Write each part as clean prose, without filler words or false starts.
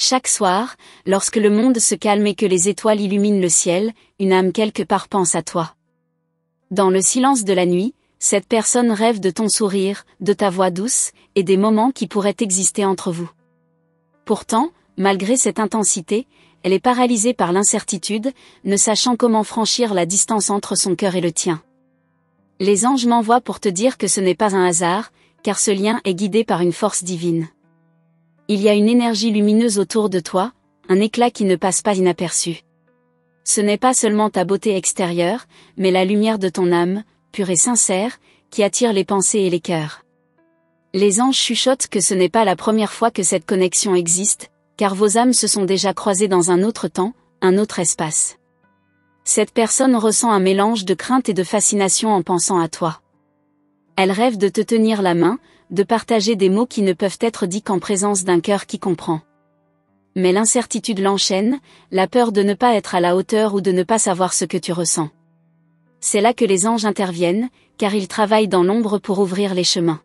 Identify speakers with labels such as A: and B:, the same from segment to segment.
A: Chaque soir, lorsque le monde se calme et que les étoiles illuminent le ciel, une âme quelque part pense à toi. Dans le silence de la nuit, cette personne rêve de ton sourire, de ta voix douce, et des moments qui pourraient exister entre vous. Pourtant, malgré cette intensité, elle est paralysée par l'incertitude, ne sachant comment franchir la distance entre son cœur et le tien. Les anges m'envoient pour te dire que ce n'est pas un hasard, car ce lien est guidé par une force divine. Il y a une énergie lumineuse autour de toi, un éclat qui ne passe pas inaperçu. Ce n'est pas seulement ta beauté extérieure, mais la lumière de ton âme, pure et sincère, qui attire les pensées et les cœurs. Les anges chuchotent que ce n'est pas la première fois que cette connexion existe, car vos âmes se sont déjà croisées dans un autre temps, un autre espace. Cette personne ressent un mélange de crainte et de fascination en pensant à toi. Elle rêve de te tenir la main, de partager des mots qui ne peuvent être dits qu'en présence d'un cœur qui comprend. Mais l'incertitude l'enchaîne, la peur de ne pas être à la hauteur ou de ne pas savoir ce que tu ressens. C'est là que les anges interviennent, car ils travaillent dans l'ombre pour ouvrir les chemins.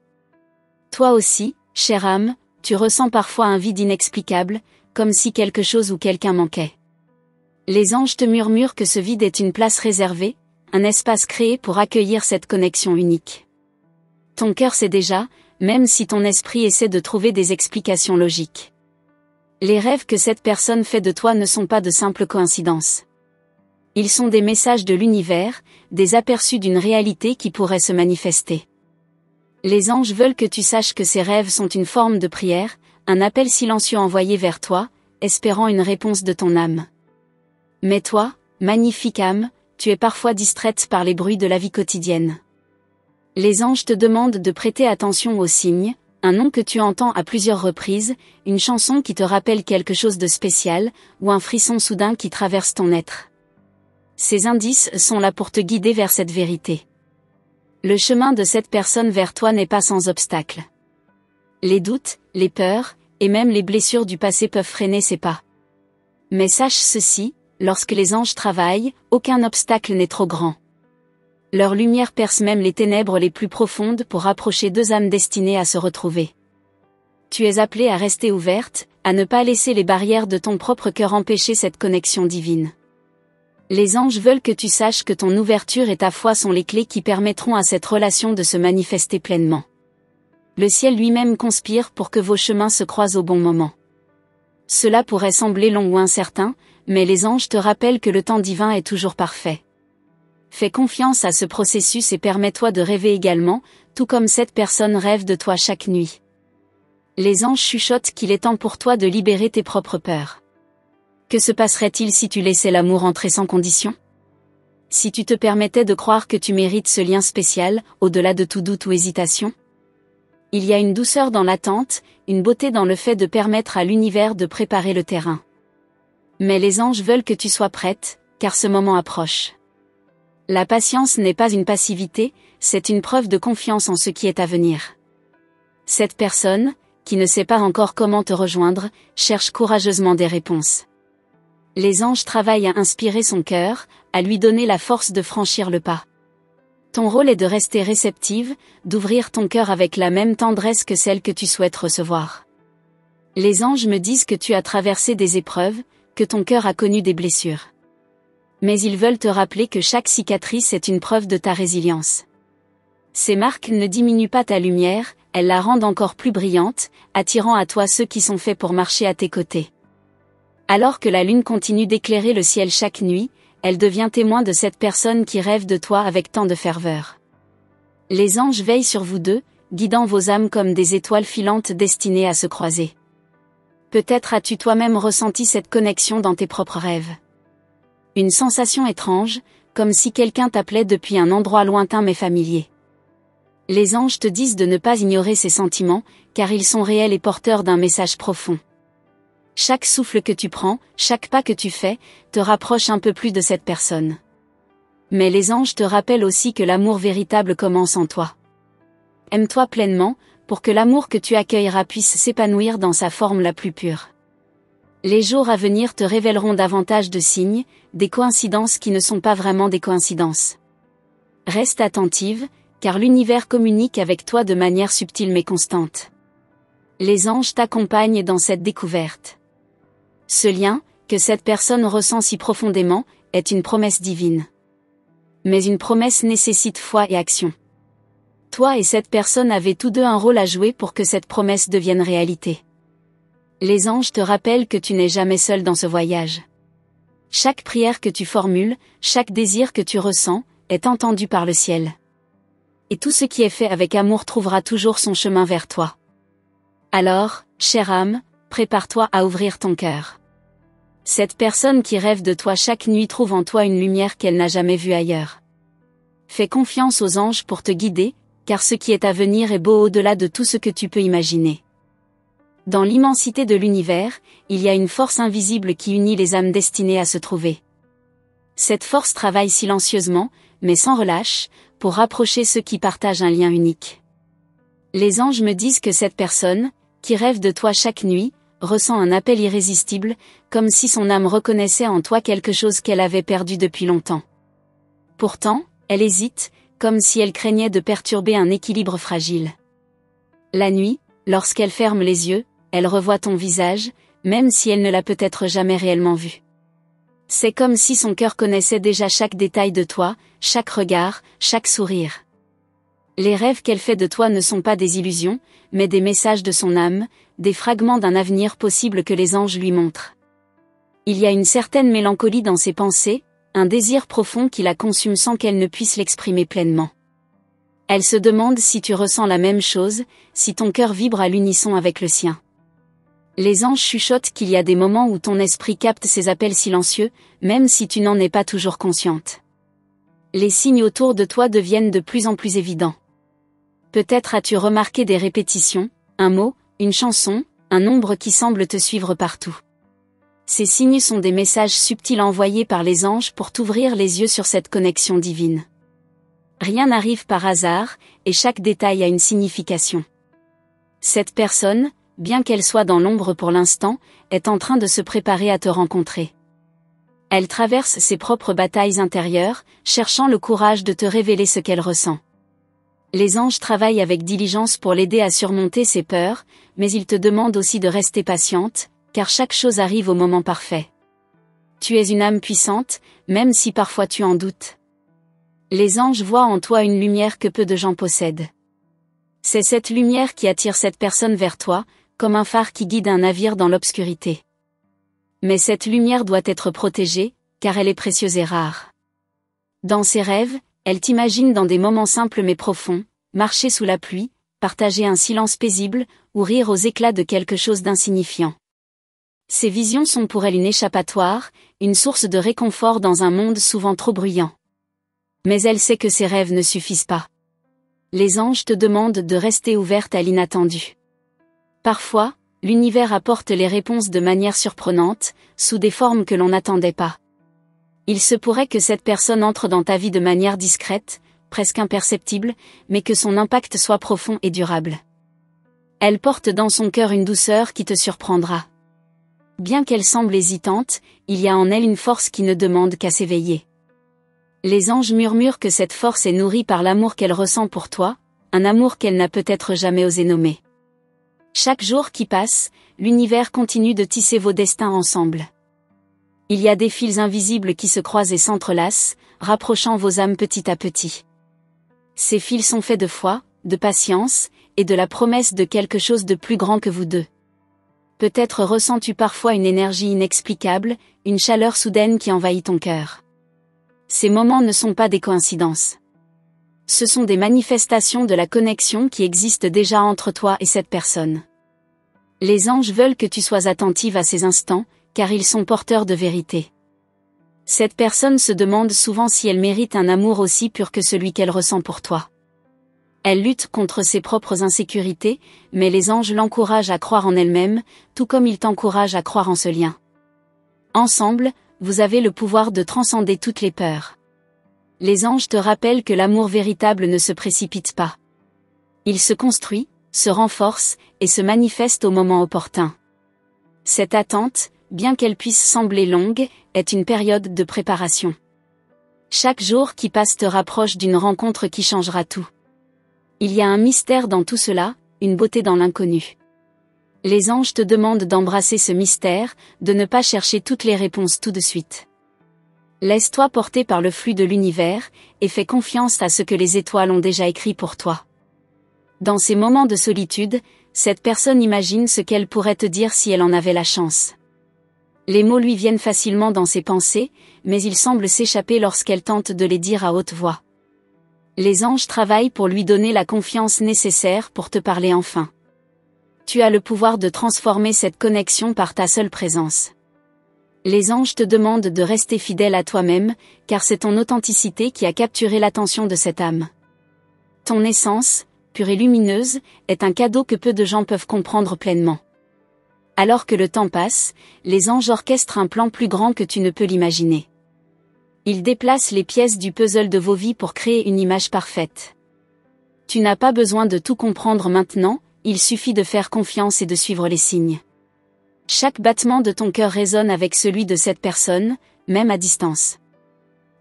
A: Toi aussi, chère âme, tu ressens parfois un vide inexplicable, comme si quelque chose ou quelqu'un manquait. Les anges te murmurent que ce vide est une place réservée, un espace créé pour accueillir cette connexion unique. Ton cœur sait déjà, même si ton esprit essaie de trouver des explications logiques. Les rêves que cette personne fait de toi ne sont pas de simples coïncidences. Ils sont des messages de l'univers, des aperçus d'une réalité qui pourrait se manifester. Les anges veulent que tu saches que ces rêves sont une forme de prière, un appel silencieux envoyé vers toi, espérant une réponse de ton âme. Mais toi, magnifique âme, tu es parfois distraite par les bruits de la vie quotidienne. Les anges te demandent de prêter attention aux signes, un nom que tu entends à plusieurs reprises, une chanson qui te rappelle quelque chose de spécial, ou un frisson soudain qui traverse ton être. Ces indices sont là pour te guider vers cette vérité. Le chemin de cette personne vers toi n'est pas sans obstacle. Les doutes, les peurs, et même les blessures du passé peuvent freiner ses pas. Mais sache ceci, lorsque les anges travaillent, aucun obstacle n'est trop grand. Leur lumière perce même les ténèbres les plus profondes pour rapprocher deux âmes destinées à se retrouver. Tu es appelée à rester ouverte, à ne pas laisser les barrières de ton propre cœur empêcher cette connexion divine. Les anges veulent que tu saches que ton ouverture et ta foi sont les clés qui permettront à cette relation de se manifester pleinement. Le ciel lui-même conspire pour que vos chemins se croisent au bon moment. Cela pourrait sembler long ou incertain, mais les anges te rappellent que le temps divin est toujours parfait. Fais confiance à ce processus et permets-toi de rêver également, tout comme cette personne rêve de toi chaque nuit. Les anges chuchotent qu'il est temps pour toi de libérer tes propres peurs. Que se passerait-il si tu laissais l'amour entrer sans condition ? Si tu te permettais de croire que tu mérites ce lien spécial, au-delà de tout doute ou hésitation ? Il y a une douceur dans l'attente, une beauté dans le fait de permettre à l'univers de préparer le terrain. Mais les anges veulent que tu sois prête, car ce moment approche. La patience n'est pas une passivité, c'est une preuve de confiance en ce qui est à venir. Cette personne, qui ne sait pas encore comment te rejoindre, cherche courageusement des réponses. Les anges travaillent à inspirer son cœur, à lui donner la force de franchir le pas. Ton rôle est de rester réceptive, d'ouvrir ton cœur avec la même tendresse que celle que tu souhaites recevoir. Les anges me disent que tu as traversé des épreuves, que ton cœur a connu des blessures. Mais ils veulent te rappeler que chaque cicatrice est une preuve de ta résilience. Ces marques ne diminuent pas ta lumière, elles la rendent encore plus brillante, attirant à toi ceux qui sont faits pour marcher à tes côtés. Alors que la lune continue d'éclairer le ciel chaque nuit, elle devient témoin de cette personne qui rêve de toi avec tant de ferveur. Les anges veillent sur vous deux, guidant vos âmes comme des étoiles filantes destinées à se croiser. Peut-être as-tu toi-même ressenti cette connexion dans tes propres rêves. Une sensation étrange, comme si quelqu'un t'appelait depuis un endroit lointain mais familier. Les anges te disent de ne pas ignorer ces sentiments, car ils sont réels et porteurs d'un message profond. Chaque souffle que tu prends, chaque pas que tu fais, te rapproche un peu plus de cette personne. Mais les anges te rappellent aussi que l'amour véritable commence en toi. Aime-toi pleinement, pour que l'amour que tu accueilleras puisse s'épanouir dans sa forme la plus pure. Les jours à venir te révéleront davantage de signes, des coïncidences qui ne sont pas vraiment des coïncidences. Reste attentive, car l'univers communique avec toi de manière subtile mais constante. Les anges t'accompagnent dans cette découverte. Ce lien, que cette personne ressent si profondément, est une promesse divine. Mais une promesse nécessite foi et action. Toi et cette personne avez tous deux un rôle à jouer pour que cette promesse devienne réalité. Les anges te rappellent que tu n'es jamais seul dans ce voyage. Chaque prière que tu formules, chaque désir que tu ressens, est entendu par le ciel. Et tout ce qui est fait avec amour trouvera toujours son chemin vers toi. Alors, chère âme, prépare-toi à ouvrir ton cœur. Cette personne qui rêve de toi chaque nuit trouve en toi une lumière qu'elle n'a jamais vue ailleurs. Fais confiance aux anges pour te guider, car ce qui est à venir est beau au-delà de tout ce que tu peux imaginer. Dans l'immensité de l'univers, il y a une force invisible qui unit les âmes destinées à se trouver. Cette force travaille silencieusement, mais sans relâche, pour rapprocher ceux qui partagent un lien unique. Les anges me disent que cette personne, qui rêve de toi chaque nuit, ressent un appel irrésistible, comme si son âme reconnaissait en toi quelque chose qu'elle avait perdu depuis longtemps. Pourtant, elle hésite, comme si elle craignait de perturber un équilibre fragile. La nuit, lorsqu'elle ferme les yeux, elle revoit ton visage, même si elle ne l'a peut-être jamais réellement vu. C'est comme si son cœur connaissait déjà chaque détail de toi, chaque regard, chaque sourire. Les rêves qu'elle fait de toi ne sont pas des illusions, mais des messages de son âme, des fragments d'un avenir possible que les anges lui montrent. Il y a une certaine mélancolie dans ses pensées, un désir profond qui la consume sans qu'elle ne puisse l'exprimer pleinement. Elle se demande si tu ressens la même chose, si ton cœur vibre à l'unisson avec le sien. Les anges chuchotent qu'il y a des moments où ton esprit capte ces appels silencieux, même si tu n'en es pas toujours consciente. Les signes autour de toi deviennent de plus en plus évidents. Peut-être as-tu remarqué des répétitions, un mot, une chanson, un ombre qui semble te suivre partout. Ces signes sont des messages subtils envoyés par les anges pour t'ouvrir les yeux sur cette connexion divine. Rien n'arrive par hasard, et chaque détail a une signification. Cette personne, bien qu'elle soit dans l'ombre pour l'instant, est en train de se préparer à te rencontrer. Elle traverse ses propres batailles intérieures, cherchant le courage de te révéler ce qu'elle ressent. Les anges travaillent avec diligence pour l'aider à surmonter ses peurs, mais ils te demandent aussi de rester patiente, car chaque chose arrive au moment parfait. Tu es une âme puissante, même si parfois tu en doutes. Les anges voient en toi une lumière que peu de gens possèdent. C'est cette lumière qui attire cette personne vers toi, comme un phare qui guide un navire dans l'obscurité. Mais cette lumière doit être protégée, car elle est précieuse et rare. Dans ses rêves, elle t'imagine dans des moments simples mais profonds, marcher sous la pluie, partager un silence paisible, ou rire aux éclats de quelque chose d'insignifiant. Ces visions sont pour elle une échappatoire, une source de réconfort dans un monde souvent trop bruyant. Mais elle sait que ses rêves ne suffisent pas. Les anges te demandent de rester ouverte à l'inattendu. Parfois, l'univers apporte les réponses de manière surprenante, sous des formes que l'on n'attendait pas. Il se pourrait que cette personne entre dans ta vie de manière discrète, presque imperceptible, mais que son impact soit profond et durable. Elle porte dans son cœur une douceur qui te surprendra. Bien qu'elle semble hésitante, il y a en elle une force qui ne demande qu'à s'éveiller. Les anges murmurent que cette force est nourrie par l'amour qu'elle ressent pour toi, un amour qu'elle n'a peut-être jamais osé nommer. Chaque jour qui passe, l'univers continue de tisser vos destins ensemble. Il y a des fils invisibles qui se croisent et s'entrelacent, rapprochant vos âmes petit à petit. Ces fils sont faits de foi, de patience, et de la promesse de quelque chose de plus grand que vous deux. Peut-être ressens-tu parfois une énergie inexplicable, une chaleur soudaine qui envahit ton cœur. Ces moments ne sont pas des coïncidences. Ce sont des manifestations de la connexion qui existe déjà entre toi et cette personne. Les anges veulent que tu sois attentive à ces instants, car ils sont porteurs de vérité. Cette personne se demande souvent si elle mérite un amour aussi pur que celui qu'elle ressent pour toi. Elle lutte contre ses propres insécurités, mais les anges l'encouragent à croire en elle-même, tout comme ils t'encouragent à croire en ce lien. Ensemble, vous avez le pouvoir de transcender toutes les peurs. Les anges te rappellent que l'amour véritable ne se précipite pas. Il se construit, se renforce, et se manifeste au moment opportun. Cette attente, bien qu'elle puisse sembler longue, est une période de préparation. Chaque jour qui passe te rapproche d'une rencontre qui changera tout. Il y a un mystère dans tout cela, une beauté dans l'inconnu. Les anges te demandent d'embrasser ce mystère, de ne pas chercher toutes les réponses tout de suite. Laisse-toi porter par le flux de l'univers, et fais confiance à ce que les étoiles ont déjà écrit pour toi. Dans ces moments de solitude, cette personne imagine ce qu'elle pourrait te dire si elle en avait la chance. Les mots lui viennent facilement dans ses pensées, mais ils semblent s'échapper lorsqu'elle tente de les dire à haute voix. Les anges travaillent pour lui donner la confiance nécessaire pour te parler enfin. Tu as le pouvoir de transformer cette connexion par ta seule présence. Les anges te demandent de rester fidèle à toi-même, car c'est ton authenticité qui a capturé l'attention de cette âme. Ton essence, pure et lumineuse, est un cadeau que peu de gens peuvent comprendre pleinement. Alors que le temps passe, les anges orchestrent un plan plus grand que tu ne peux l'imaginer. Ils déplacent les pièces du puzzle de vos vies pour créer une image parfaite. Tu n'as pas besoin de tout comprendre maintenant, il suffit de faire confiance et de suivre les signes. Chaque battement de ton cœur résonne avec celui de cette personne, même à distance.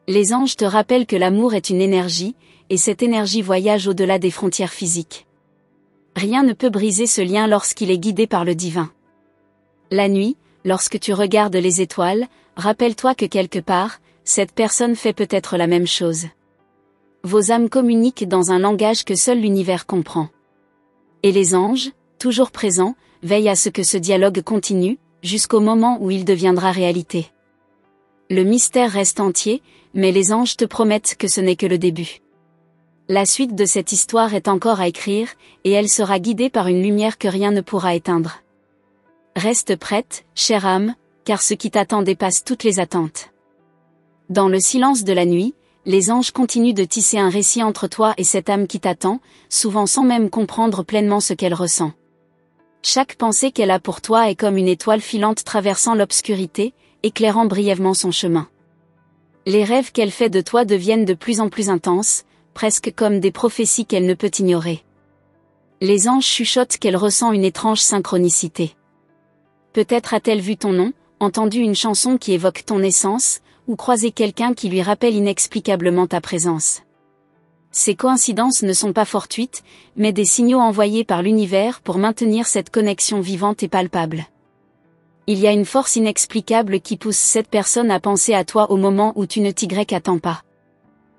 A: Les anges te rappellent que l'amour est une énergie, et cette énergie voyage au-delà des frontières physiques. Rien ne peut briser ce lien lorsqu'il est guidé par le divin. La nuit, lorsque tu regardes les étoiles, rappelle-toi que quelque part, cette personne fait peut-être la même chose. Vos âmes communiquent dans un langage que seul l'univers comprend. Et les anges, toujours présents, veillent à ce que ce dialogue continue, jusqu'au moment où il deviendra réalité. Le mystère reste entier, mais les anges te promettent que ce n'est que le début. La suite de cette histoire est encore à écrire, et elle sera guidée par une lumière que rien ne pourra éteindre. Reste prête, chère âme, car ce qui t'attend dépasse toutes les attentes. Dans le silence de la nuit, les anges continuent de tisser un récit entre toi et cette âme qui t'attend, souvent sans même comprendre pleinement ce qu'elle ressent. Chaque pensée qu'elle a pour toi est comme une étoile filante traversant l'obscurité, éclairant brièvement son chemin. Les rêves qu'elle fait de toi deviennent de plus en plus intenses, presque comme des prophéties qu'elle ne peut ignorer. Les anges chuchotent qu'elle ressent une étrange synchronicité. Peut-être a-t-elle vu ton nom, entendu une chanson qui évoque ton essence, ou croisé quelqu'un qui lui rappelle inexplicablement ta présence. Ces coïncidences ne sont pas fortuites, mais des signaux envoyés par l'univers pour maintenir cette connexion vivante et palpable. Il y a une force inexplicable qui pousse cette personne à penser à toi au moment où tu ne t'y attends pas.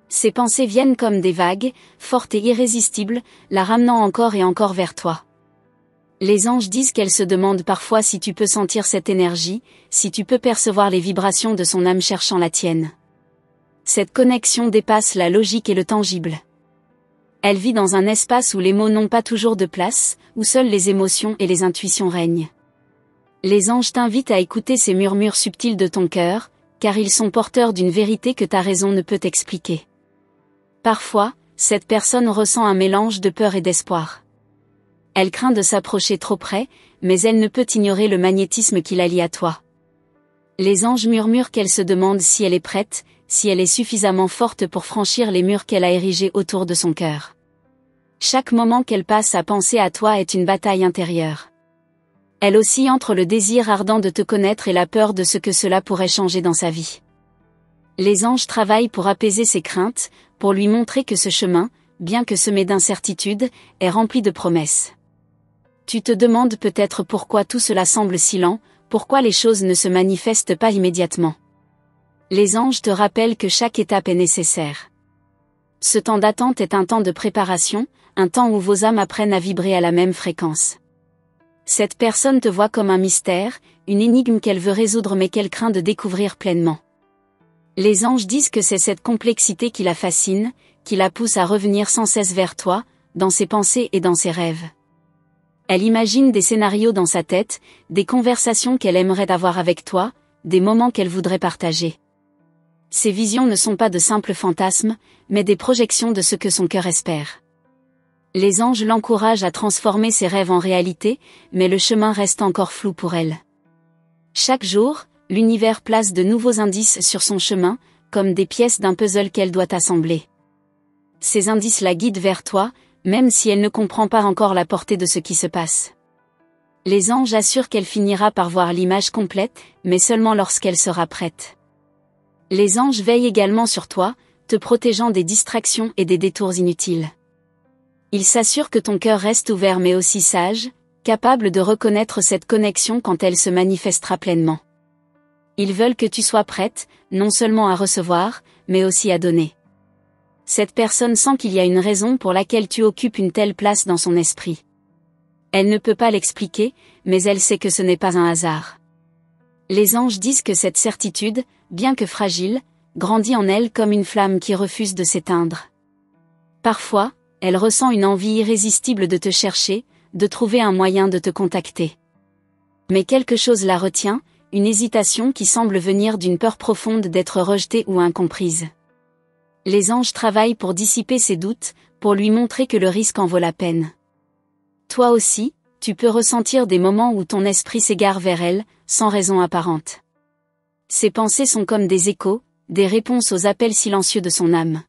A: Ces pensées viennent comme des vagues, fortes et irrésistibles, la ramenant encore et encore vers toi. Les anges disent qu'elles se demandent parfois si tu peux sentir cette énergie, si tu peux percevoir les vibrations de son âme cherchant la tienne. Cette connexion dépasse la logique et le tangible. Elle vit dans un espace où les mots n'ont pas toujours de place, où seules les émotions et les intuitions règnent. Les anges t'invitent à écouter ces murmures subtils de ton cœur, car ils sont porteurs d'une vérité que ta raison ne peut expliquer. Parfois, cette personne ressent un mélange de peur et d'espoir. Elle craint de s'approcher trop près, mais elle ne peut ignorer le magnétisme qui la lie à toi. Les anges murmurent qu'elle se demande si elle est prête, si elle est suffisamment forte pour franchir les murs qu'elle a érigés autour de son cœur. Chaque moment qu'elle passe à penser à toi est une bataille intérieure. Elle oscille entre le désir ardent de te connaître et la peur de ce que cela pourrait changer dans sa vie. Les anges travaillent pour apaiser ses craintes, pour lui montrer que ce chemin, bien que semé d'incertitudes, est rempli de promesses. Tu te demandes peut-être pourquoi tout cela semble si lent, pourquoi les choses ne se manifestent pas immédiatement. Les anges te rappellent que chaque étape est nécessaire. Ce temps d'attente est un temps de préparation, un temps où vos âmes apprennent à vibrer à la même fréquence. Cette personne te voit comme un mystère, une énigme qu'elle veut résoudre mais qu'elle craint de découvrir pleinement. Les anges disent que c'est cette complexité qui la fascine, qui la pousse à revenir sans cesse vers toi, dans ses pensées et dans ses rêves. Elle imagine des scénarios dans sa tête, des conversations qu'elle aimerait avoir avec toi, des moments qu'elle voudrait partager. Ces visions ne sont pas de simples fantasmes, mais des projections de ce que son cœur espère. Les anges l'encouragent à transformer ses rêves en réalité, mais le chemin reste encore flou pour elle. Chaque jour, l'univers place de nouveaux indices sur son chemin, comme des pièces d'un puzzle qu'elle doit assembler. Ces indices la guident vers toi, même si elle ne comprend pas encore la portée de ce qui se passe. Les anges assurent qu'elle finira par voir l'image complète, mais seulement lorsqu'elle sera prête. Les anges veillent également sur toi, te protégeant des distractions et des détours inutiles. Ils s'assurent que ton cœur reste ouvert mais aussi sage, capables de reconnaître cette connexion quand elle se manifestera pleinement. Ils veulent que tu sois prête, non seulement à recevoir, mais aussi à donner. Cette personne sent qu'il y a une raison pour laquelle tu occupes une telle place dans son esprit. Elle ne peut pas l'expliquer, mais elle sait que ce n'est pas un hasard. Les anges disent que cette certitude, bien que fragile, grandit en elle comme une flamme qui refuse de s'éteindre. Parfois, elle ressent une envie irrésistible de te chercher, de trouver un moyen de te contacter. Mais quelque chose la retient, une hésitation qui semble venir d'une peur profonde d'être rejetée ou incomprise. Les anges travaillent pour dissiper ses doutes, pour lui montrer que le risque en vaut la peine. Toi aussi, tu peux ressentir des moments où ton esprit s'égare vers elle, sans raison apparente. Ses pensées sont comme des échos, des réponses aux appels silencieux de son âme.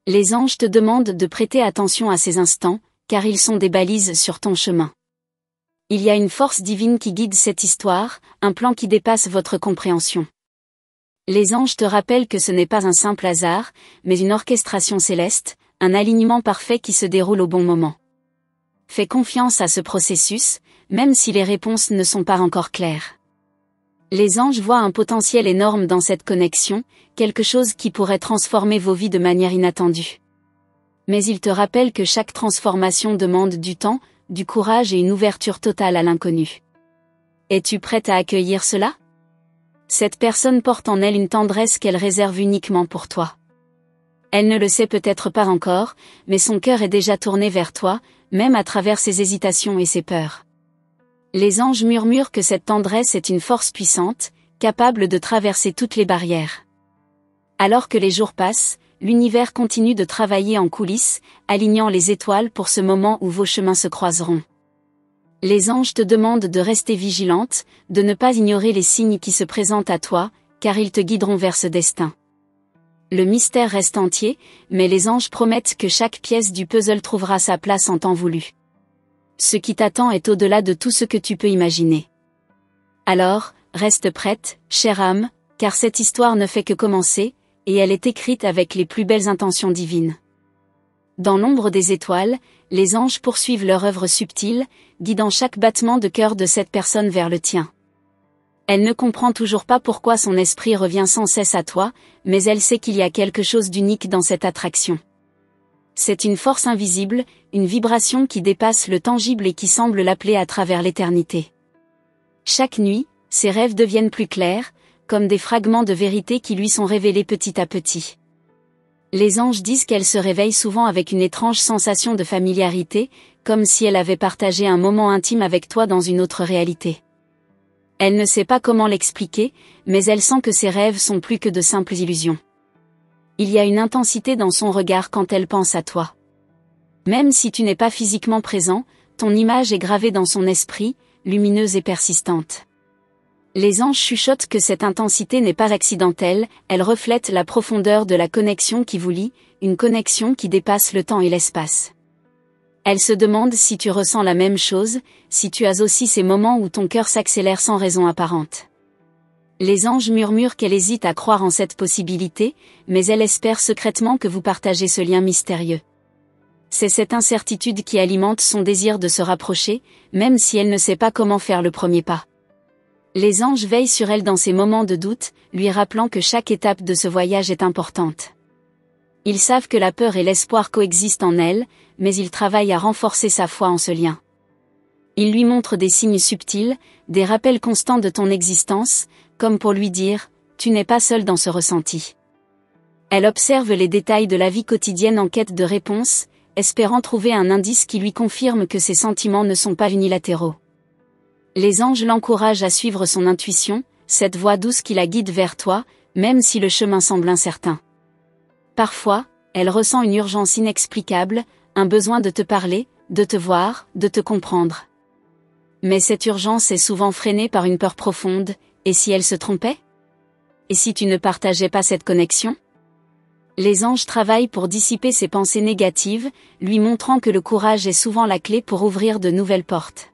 A: Les anges te demandent de prêter attention à ces instants, car ils sont des balises sur ton chemin. Il y a une force divine qui guide cette histoire, un plan qui dépasse votre compréhension. Les anges te rappellent que ce n'est pas un simple hasard, mais une orchestration céleste, un alignement parfait qui se déroule au bon moment. Fais confiance à ce processus, même si les réponses ne sont pas encore claires. Les anges voient un potentiel énorme dans cette connexion, quelque chose qui pourrait transformer vos vies de manière inattendue. Mais ils te rappellent que chaque transformation demande du temps, du courage et une ouverture totale à l'inconnu. Es-tu prête à accueillir cela? Cette personne porte en elle une tendresse qu'elle réserve uniquement pour toi. Elle ne le sait peut-être pas encore, mais son cœur est déjà tourné vers toi, même à travers ses hésitations et ses peurs. Les anges murmurent que cette tendresse est une force puissante, capable de traverser toutes les barrières. Alors que les jours passent, l'univers continue de travailler en coulisses, alignant les étoiles pour ce moment où vos chemins se croiseront. Les anges te demandent de rester vigilante, de ne pas ignorer les signes qui se présentent à toi, car ils te guideront vers ce destin. Le mystère reste entier, mais les anges promettent que chaque pièce du puzzle trouvera sa place en temps voulu. Ce qui t'attend est au-delà de tout ce que tu peux imaginer. Alors, reste prête, chère âme, car cette histoire ne fait que commencer, et elle est écrite avec les plus belles intentions divines. Dans l'ombre des étoiles, les anges poursuivent leur œuvre subtile, guidant chaque battement de cœur de cette personne vers le tien. Elle ne comprend toujours pas pourquoi son esprit revient sans cesse à toi, mais elle sait qu'il y a quelque chose d'unique dans cette attraction. C'est une force invisible, une vibration qui dépasse le tangible et qui semble l'appeler à travers l'éternité. Chaque nuit, ses rêves deviennent plus clairs, comme des fragments de vérité qui lui sont révélés petit à petit. Les anges disent qu'elle se réveille souvent avec une étrange sensation de familiarité, comme si elle avait partagé un moment intime avec toi dans une autre réalité. Elle ne sait pas comment l'expliquer, mais elle sent que ses rêves sont plus que de simples illusions. Il y a une intensité dans son regard quand elle pense à toi. Même si tu n'es pas physiquement présent, ton image est gravée dans son esprit, lumineuse et persistante. Les anges chuchotent que cette intensité n'est pas accidentelle, elle reflète la profondeur de la connexion qui vous lie, une connexion qui dépasse le temps et l'espace. Elle se demande si tu ressens la même chose, si tu as aussi ces moments où ton cœur s'accélère sans raison apparente. Les anges murmurent qu'elle hésite à croire en cette possibilité, mais elle espère secrètement que vous partagez ce lien mystérieux. C'est cette incertitude qui alimente son désir de se rapprocher, même si elle ne sait pas comment faire le premier pas. Les anges veillent sur elle dans ces moments de doute, lui rappelant que chaque étape de ce voyage est importante. Ils savent que la peur et l'espoir coexistent en elle, mais ils travaillent à renforcer sa foi en ce lien. Ils lui montrent des signes subtils, des rappels constants de ton existence, comme pour lui dire « Tu n'es pas seul dans ce ressenti ». Elle observe les détails de la vie quotidienne en quête de réponses, espérant trouver un indice qui lui confirme que ses sentiments ne sont pas unilatéraux. Les anges l'encouragent à suivre son intuition, cette voix douce qui la guide vers toi, même si le chemin semble incertain. Parfois, elle ressent une urgence inexplicable, un besoin de te parler, de te voir, de te comprendre. Mais cette urgence est souvent freinée par une peur profonde, et si elle se trompait? Et si tu ne partageais pas cette connexion? Les anges travaillent pour dissiper ses pensées négatives, lui montrant que le courage est souvent la clé pour ouvrir de nouvelles portes.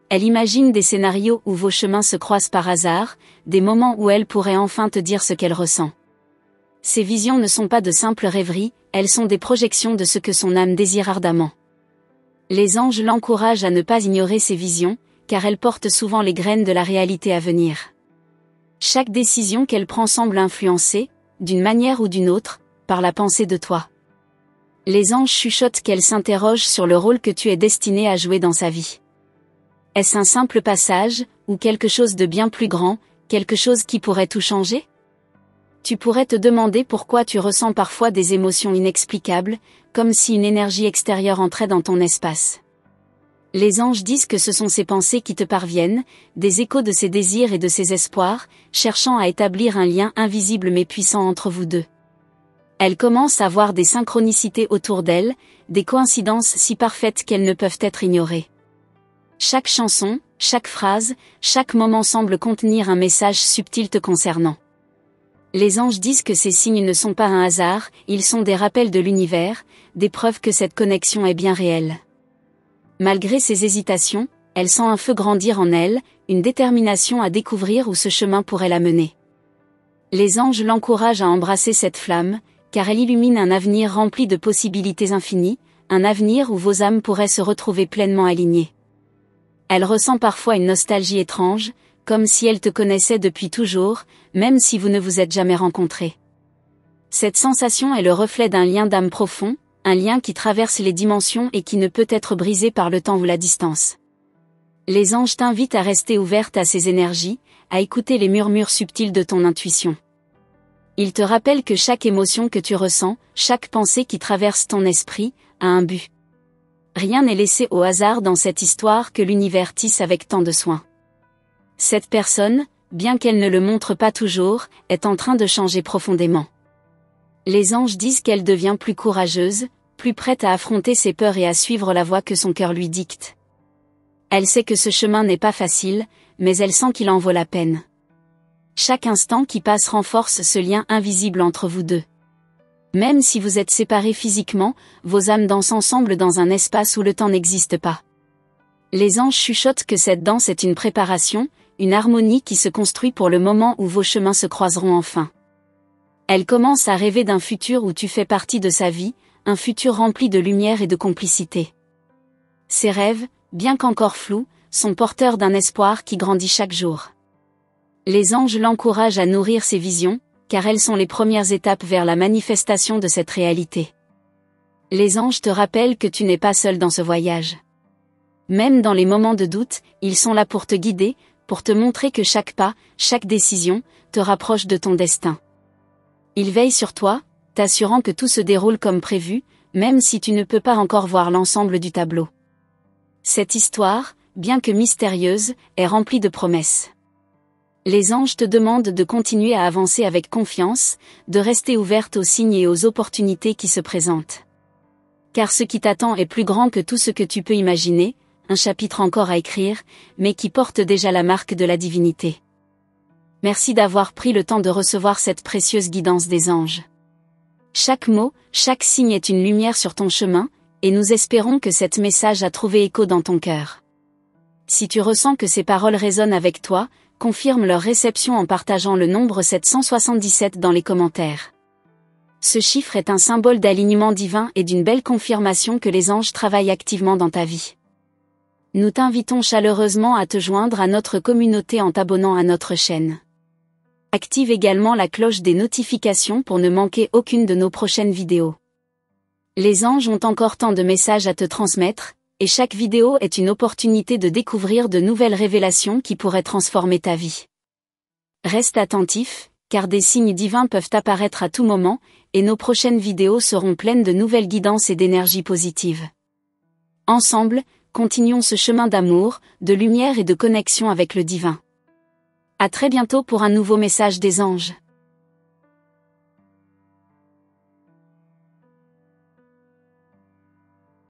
A: Elle imagine des scénarios où vos chemins se croisent par hasard, des moments où elle pourrait enfin te dire ce qu'elle ressent. Ces visions ne sont pas de simples rêveries, elles sont des projections de ce que son âme désire ardemment. Les anges l'encouragent à ne pas ignorer ses visions, car elles portent souvent les graines de la réalité à venir. Chaque décision qu'elle prend semble influencée, d'une manière ou d'une autre, par la pensée de toi. Les anges chuchotent qu'elle s'interroge sur le rôle que tu es destiné à jouer dans sa vie. Est-ce un simple passage, ou quelque chose de bien plus grand, quelque chose qui pourrait tout changer? Tu pourrais te demander pourquoi tu ressens parfois des émotions inexplicables, comme si une énergie extérieure entrait dans ton espace. Les anges disent que ce sont ces pensées qui te parviennent, des échos de ses désirs et de ses espoirs, cherchant à établir un lien invisible mais puissant entre vous deux. Elle commence à voir des synchronicités autour d'elle, des coïncidences si parfaites qu'elles ne peuvent être ignorées. Chaque chanson, chaque phrase, chaque moment semble contenir un message subtil te concernant. Les anges disent que ces signes ne sont pas un hasard, ils sont des rappels de l'univers, des preuves que cette connexion est bien réelle. Malgré ses hésitations, elle sent un feu grandir en elle, une détermination à découvrir où ce chemin pourrait la mener. Les anges l'encouragent à embrasser cette flamme, car elle illumine un avenir rempli de possibilités infinies, un avenir où vos âmes pourraient se retrouver pleinement alignées. Elle ressent parfois une nostalgie étrange, comme si elle te connaissait depuis toujours, même si vous ne vous êtes jamais rencontrés. Cette sensation est le reflet d'un lien d'âme profond, un lien qui traverse les dimensions et qui ne peut être brisé par le temps ou la distance. Les anges t'invitent à rester ouverte à ces énergies, à écouter les murmures subtils de ton intuition. Ils te rappellent que chaque émotion que tu ressens, chaque pensée qui traverse ton esprit, a un but. Rien n'est laissé au hasard dans cette histoire que l'univers tisse avec tant de soin. Cette personne, bien qu'elle ne le montre pas toujours, est en train de changer profondément. Les anges disent qu'elle devient plus courageuse, plus prête à affronter ses peurs et à suivre la voie que son cœur lui dicte. Elle sait que ce chemin n'est pas facile, mais elle sent qu'il en vaut la peine. Chaque instant qui passe renforce ce lien invisible entre vous deux. Même si vous êtes séparés physiquement, vos âmes dansent ensemble dans un espace où le temps n'existe pas. Les anges chuchotent que cette danse est une préparation, une harmonie qui se construit pour le moment où vos chemins se croiseront enfin. Elle commence à rêver d'un futur où tu fais partie de sa vie, un futur rempli de lumière et de complicité. Ces rêves, bien qu'encore flous, sont porteurs d'un espoir qui grandit chaque jour. Les anges l'encouragent à nourrir ses visions, car elles sont les premières étapes vers la manifestation de cette réalité. Les anges te rappellent que tu n'es pas seul dans ce voyage. Même dans les moments de doute, ils sont là pour te guider, pour te montrer que chaque pas, chaque décision, te rapproche de ton destin. Ils veillent sur toi, t'assurant que tout se déroule comme prévu, même si tu ne peux pas encore voir l'ensemble du tableau. Cette histoire, bien que mystérieuse, est remplie de promesses. Les anges te demandent de continuer à avancer avec confiance, de rester ouverte aux signes et aux opportunités qui se présentent. Car ce qui t'attend est plus grand que tout ce que tu peux imaginer, un chapitre encore à écrire, mais qui porte déjà la marque de la divinité. Merci d'avoir pris le temps de recevoir cette précieuse guidance des anges. Chaque mot, chaque signe est une lumière sur ton chemin, et nous espérons que cet message a trouvé écho dans ton cœur. Si tu ressens que ces paroles résonnent avec toi, confirme leur réception en partageant le nombre 777 dans les commentaires. Ce chiffre est un symbole d'alignement divin et d'une belle confirmation que les anges travaillent activement dans ta vie. Nous t'invitons chaleureusement à te joindre à notre communauté en t'abonnant à notre chaîne. Active également la cloche des notifications pour ne manquer aucune de nos prochaines vidéos. Les anges ont encore tant de messages à te transmettre, et chaque vidéo est une opportunité de découvrir de nouvelles révélations qui pourraient transformer ta vie. Reste attentif, car des signes divins peuvent apparaître à tout moment, et nos prochaines vidéos seront pleines de nouvelles guidances et d'énergie positive. Ensemble, continuons ce chemin d'amour, de lumière et de connexion avec le divin. À très bientôt pour un nouveau message des anges.